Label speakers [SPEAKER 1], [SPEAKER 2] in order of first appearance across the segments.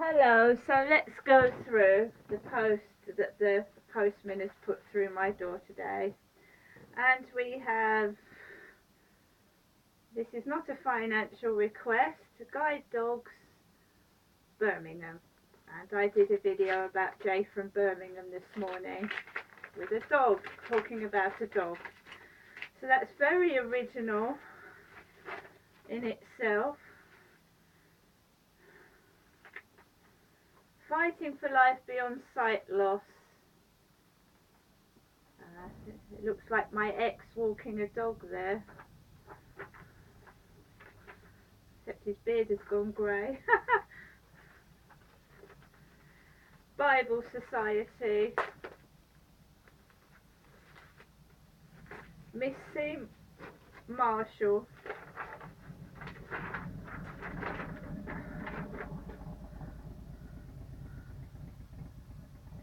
[SPEAKER 1] Hello, so let's go through the post that the postman has put through my door today. And we have, this is not a financial request, Guide Dogs Birmingham. And I did a video about Jay from Birmingham this morning with a dog, talking about a dog. So that's very original in itself. Fighting for life beyond sight loss. It looks like my ex walking a dog there. Except his beard has gone grey. Bible Society. Missy Marshall.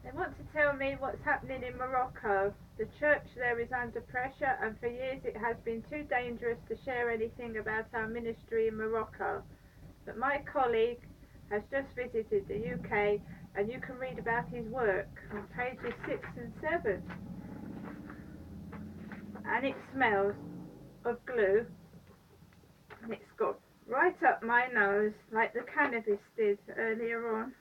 [SPEAKER 1] They want to tell me what's happening in Morocco. The church there is under pressure, and for years it has been too dangerous to share anything about our ministry in Morocco. But my colleague has just visited the UK, and you can read about his work on pages 6 and 7. And it smells of glue, and it's got right up my nose like the cannabis did earlier on.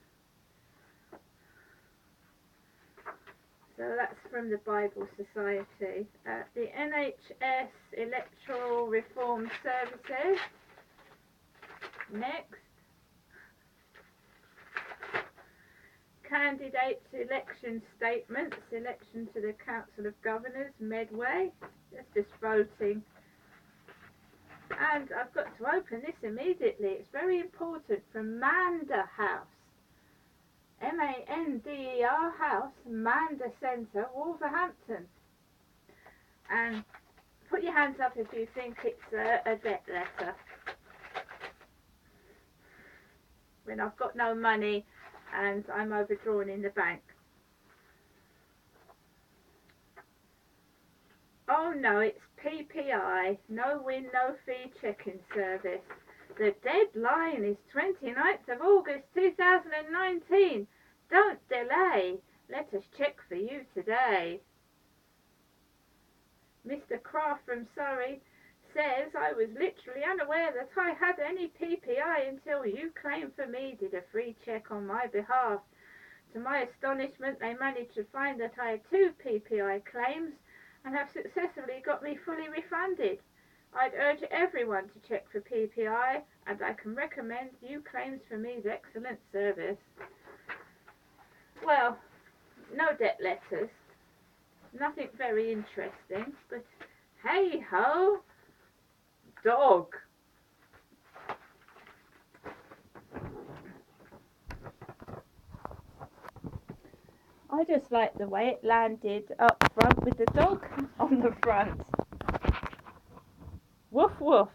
[SPEAKER 1] So that's from the Bible Society. The NHS Electoral Reform Services. Next. Candidates election statements. Election to the Council of Governors, Medway. That's just voting. And I've got to open this immediately. It's very important, from Manda House. M-A-N-D-E-R House, Manda Centre, Wolverhampton. And put your hands up if you think it's a debt letter. When I've got no money and I'm overdrawn in the bank. Oh no, it's PPI, no win, no fee checking service. The deadline is 29th of August 2019. Don't delay. Let us check for you today. Mr. Craft from Surrey says, I was literally unaware that I had any PPI until you claimed for me, did a free check on my behalf. To my astonishment, they managed to find that I had 2 PPI claims and have successfully got me fully refunded. I'd urge everyone to check for PPI, and I can recommend You Claims for Me's excellent service. Well, no debt letters, nothing very interesting, but hey ho, dog. I just like the way it landed up front with the dog on the front. Woof woof.